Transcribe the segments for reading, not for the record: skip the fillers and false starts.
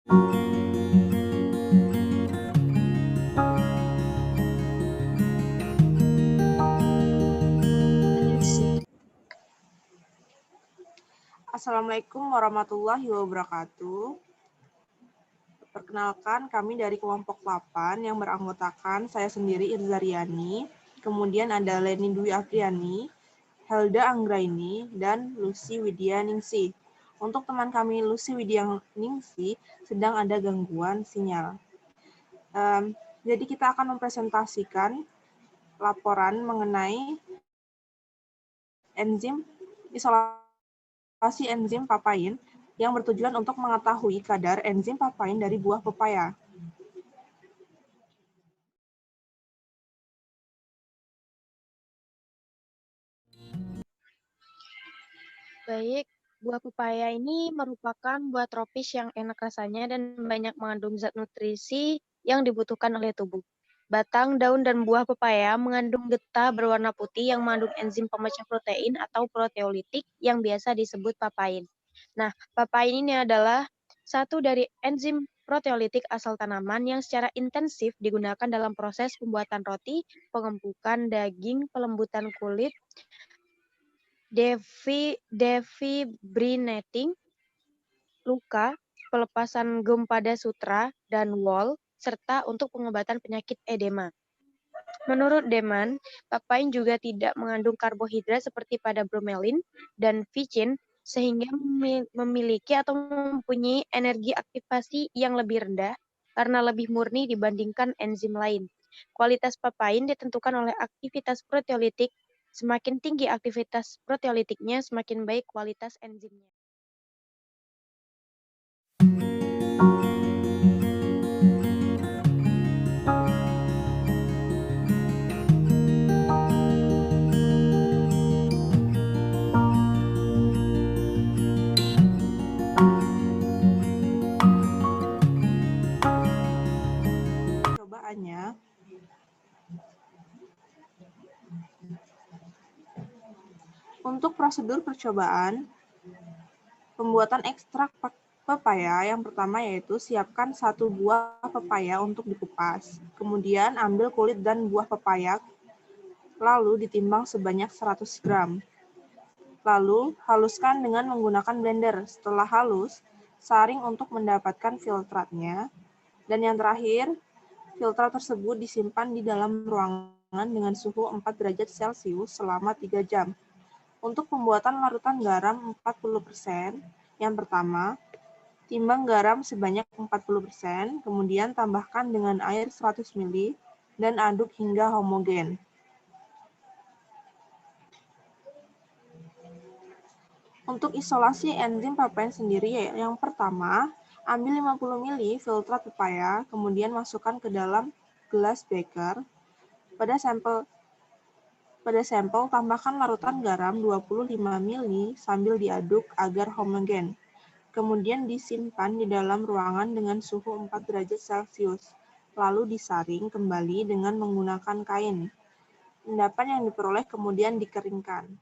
Assalamualaikum warahmatullahi wabarakatuh. Perkenalkan, kami dari kelompok 8 yang beranggotakan saya sendiri Irzariani, kemudian ada Leni Dwi Afriani, Helda Anggraini, dan Lucy Widya Ningsih. Untuk teman kami Lucy Widya Ningsih sedang ada gangguan sinyal. Jadi kita akan mempresentasikan laporan mengenai isolasi enzim papain yang bertujuan untuk mengetahui kadar enzim papain dari buah pepaya. Baik, buah pepaya ini merupakan buah tropis yang enak rasanya dan banyak mengandung zat nutrisi yang dibutuhkan oleh tubuh. Batang, daun, dan buah pepaya mengandung getah berwarna putih yang mengandung enzim pemecah protein atau proteolitik yang biasa disebut papain. Nah, papain ini adalah satu dari enzim proteolitik asal tanaman yang secara intensif digunakan dalam proses pembuatan roti, pengempukan daging, pelembutan kulit, defibrinating luka, pelepasan gum pada sutra dan wol, serta untuk pengobatan penyakit edema. Menurut Deman, papain juga tidak mengandung karbohidrat seperti pada bromelin dan vicin, sehingga memiliki atau mempunyai energi aktivasi yang lebih rendah karena lebih murni dibandingkan enzim lain. Kualitas papain ditentukan oleh aktivitas proteolitik. Semakin tinggi aktivitas proteolitiknya, semakin baik kualitas enzimnya. Percobaannya, untuk prosedur percobaan, pembuatan ekstrak pepaya yang pertama yaitu siapkan 1 buah pepaya untuk dikupas. Kemudian ambil kulit dan buah pepaya, lalu ditimbang sebanyak 100 gram. Lalu haluskan dengan menggunakan blender. Setelah halus, saring untuk mendapatkan filtratnya. Dan yang terakhir, filtrat tersebut disimpan di dalam ruangan dengan suhu 4 derajat Celcius selama 3 jam. Untuk pembuatan larutan garam 40%, yang pertama, timbang garam sebanyak 40%, kemudian tambahkan dengan air 100 ml, dan aduk hingga homogen. Untuk isolasi enzim papain sendiri, yang pertama, ambil 50 ml filtrat pepaya, kemudian masukkan ke dalam gelas beker. Pada sampel, tambahkan larutan garam 25 ml sambil diaduk agar homogen. Kemudian disimpan di dalam ruangan dengan suhu 4 derajat Celcius, lalu disaring kembali dengan menggunakan kain. Endapan yang diperoleh kemudian dikeringkan.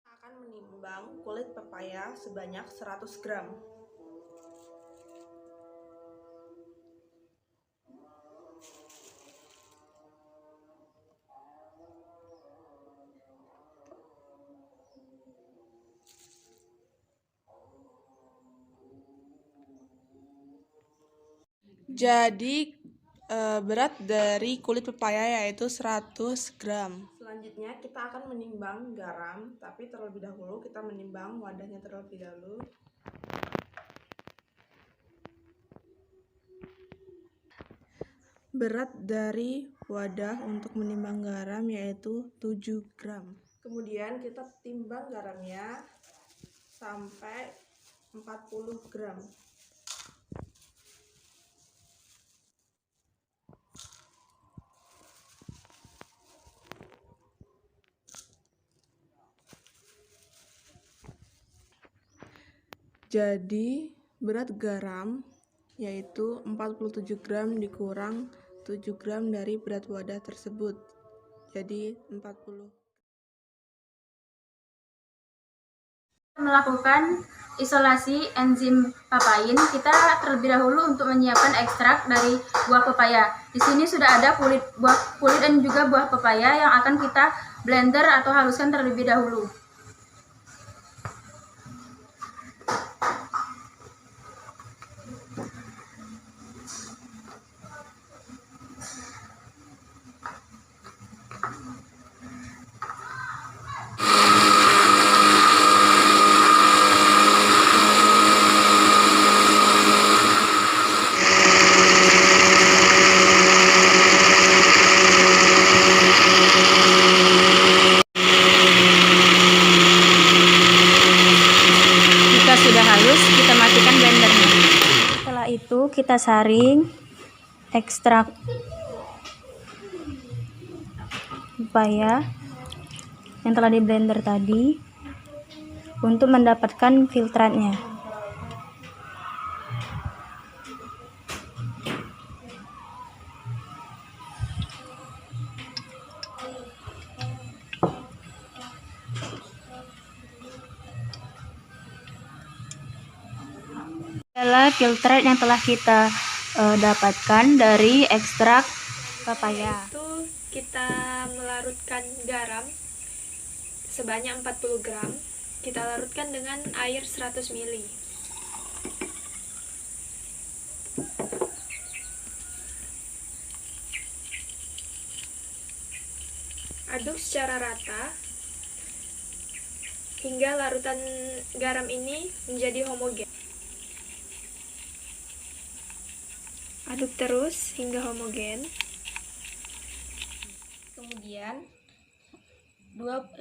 Akan menimbang kulit pepaya sebanyak 100 gram. Jadi berat dari kulit pepaya yaitu 100 gram. Selanjutnya kita akan menimbang garam, tapi terlebih dahulu kita menimbang wadahnya terlebih dahulu. Berat dari wadah untuk menimbang garam yaitu 7 gram. Kemudian kita timbang garamnya sampai 40 gram. Jadi berat garam yaitu 47 gram dikurang 7 gram dari berat wadah tersebut. Jadi 40. Melakukan isolasi enzim papain, kita terlebih dahulu untuk menyiapkan ekstrak dari buah pepaya. Di sini sudah ada kulit dan juga buah pepaya yang akan kita blender atau haluskan terlebih dahulu. Jika sudah halus, kita matikan blendernya. Setelah itu kita saring ekstrak pepaya yang telah di blender tadi untuk mendapatkan filtratnya. Adalah filtrat yang telah kita dapatkan dari ekstrak pepaya. Itu kita melarutkan garam sebanyak 40 gram. Kita larutkan dengan air 100 ml. Aduk secara rata hingga larutan garam ini menjadi homogen. Aduk terus hingga homogen. Kemudian 50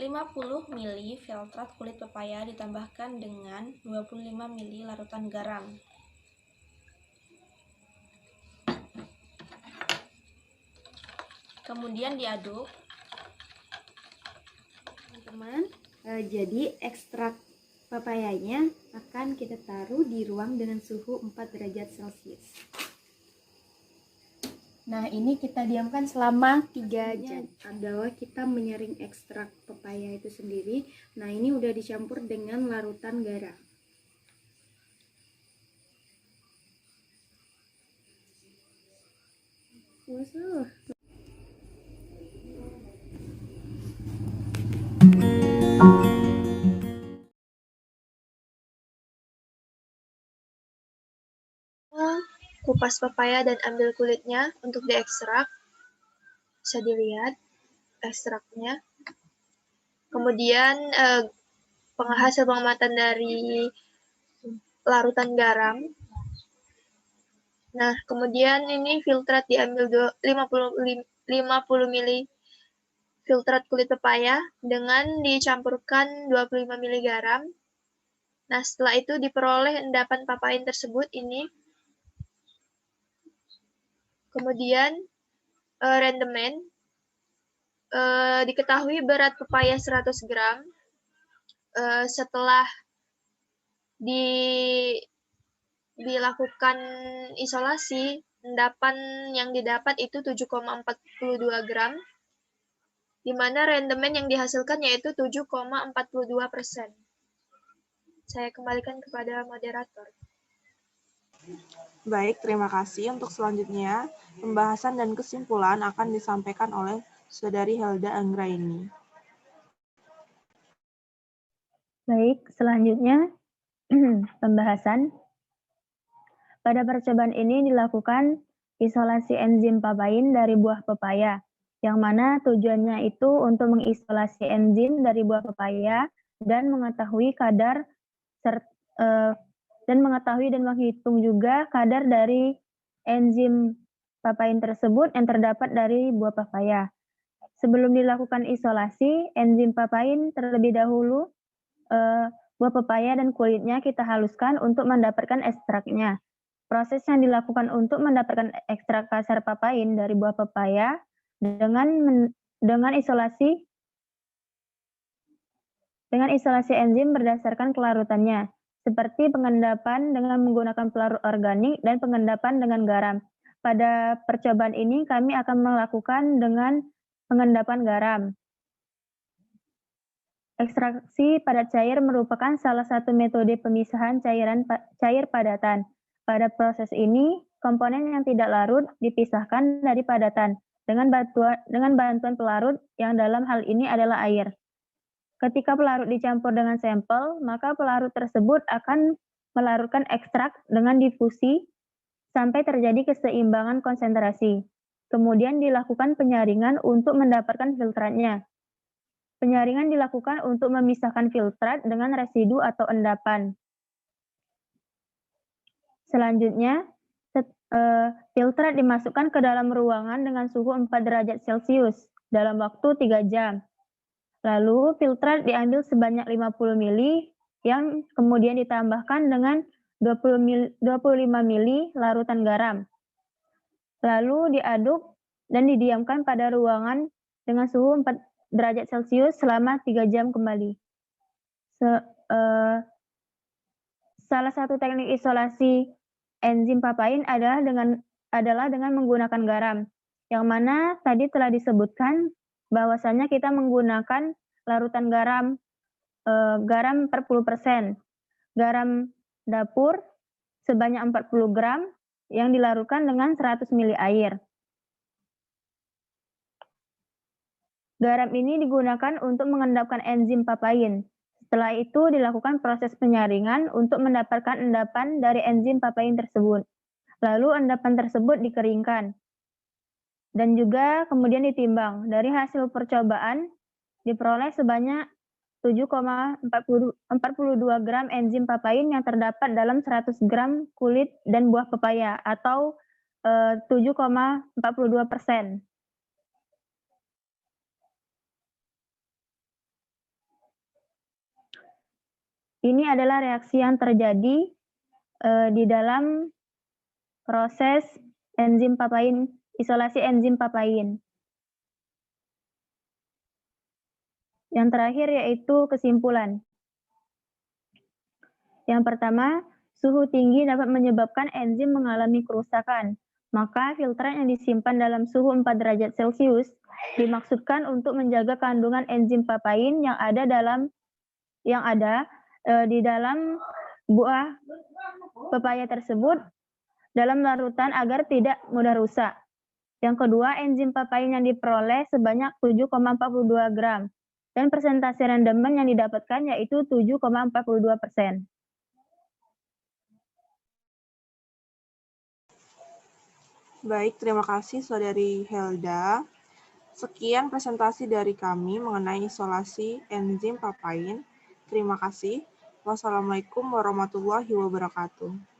ml filtrat kulit pepaya ditambahkan dengan 25 ml larutan garam. Kemudian diaduk. Teman-teman, jadi ekstrak papayanya akan kita taruh di ruang dengan suhu 4 derajat Celcius. Nah, ini kita diamkan selama 3 jam. Adalah kita menyaring ekstrak pepaya itu sendiri. Nah, ini udah dicampur dengan larutan garam. Kupas pepaya dan ambil kulitnya untuk diekstrak. Bisa dilihat ekstraknya. Kemudian hasil pengamatan dari larutan garam. Nah, kemudian ini filtrat diambil 50 ml filtrat kulit pepaya dengan dicampurkan 25 ml garam. Nah, setelah itu diperoleh endapan papain tersebut ini. Kemudian rendemen, diketahui berat pepaya 100 gram. Setelah dilakukan isolasi, endapan yang didapat itu 7,42 gram, di mana rendemen yang dihasilkan yaitu 7,42%. Saya kembalikan kepada moderator. Baik, terima kasih. Untuk selanjutnya, pembahasan dan kesimpulan akan disampaikan oleh Saudari Helda Anggraini. Baik, selanjutnya pembahasan. Pada percobaan ini dilakukan isolasi enzim papain dari buah pepaya, yang mana tujuannya itu untuk mengisolasi enzim dari buah pepaya dan mengetahui kadar dan menghitung juga kadar dari enzim papain tersebut yang terdapat dari buah pepaya. Sebelum dilakukan isolasi, enzim papain terlebih dahulu buah pepaya dan kulitnya kita haluskan untuk mendapatkan ekstraknya. Proses yang dilakukan untuk mendapatkan ekstrak kasar papain dari buah pepaya dengan isolasi enzim berdasarkan kelarutannya, seperti pengendapan dengan menggunakan pelarut organik dan pengendapan dengan garam. Pada percobaan ini kami akan melakukan dengan pengendapan garam. Ekstraksi padat cair merupakan salah satu metode pemisahan cair padatan. Pada proses ini, komponen yang tidak larut dipisahkan dari padatan dengan bantuan pelarut yang dalam hal ini adalah air. Ketika pelarut dicampur dengan sampel, maka pelarut tersebut akan melarutkan ekstrak dengan difusi sampai terjadi keseimbangan konsentrasi. Kemudian dilakukan penyaringan untuk mendapatkan filtratnya. Penyaringan dilakukan untuk memisahkan filtrat dengan residu atau endapan. Selanjutnya, filtrat dimasukkan ke dalam ruangan dengan suhu 4 derajat Celcius dalam waktu 3 jam. Lalu filtrat diambil sebanyak 50 ml yang kemudian ditambahkan dengan 25 ml larutan garam. Lalu diaduk dan didiamkan pada ruangan dengan suhu 4 derajat Celcius selama 3 jam kembali. Salah satu teknik isolasi enzim papain adalah dengan menggunakan garam, yang mana tadi telah disebutkan bahwasanya kita menggunakan larutan garam 40%, garam dapur sebanyak 40 gram yang dilarutkan dengan 100 ml air. Garam ini digunakan untuk mengendapkan enzim papain. Setelah itu dilakukan proses penyaringan untuk mendapatkan endapan dari enzim papain tersebut. Lalu endapan tersebut dikeringkan dan juga kemudian ditimbang. Dari hasil percobaan diperoleh sebanyak 7,42 gram enzim papain yang terdapat dalam 100 gram kulit dan buah pepaya atau 7,42%. Ini adalah reaksi yang terjadi di dalam proses enzim papain, isolasi enzim papain. Yang terakhir yaitu kesimpulan. Yang pertama, suhu tinggi dapat menyebabkan enzim mengalami kerusakan. Maka filtrat yang disimpan dalam suhu 4 derajat Celcius dimaksudkan untuk menjaga kandungan enzim papain yang ada di dalam buah pepaya tersebut dalam larutan agar tidak mudah rusak. Yang kedua, enzim papain yang diperoleh sebanyak 7,42 gram dan persentase rendemen yang didapatkan yaitu 7,42%. Baik, terima kasih Saudari Helda. Sekian presentasi dari kami mengenai isolasi enzim papain. Terima kasih. Wassalamualaikum warahmatullahi wabarakatuh.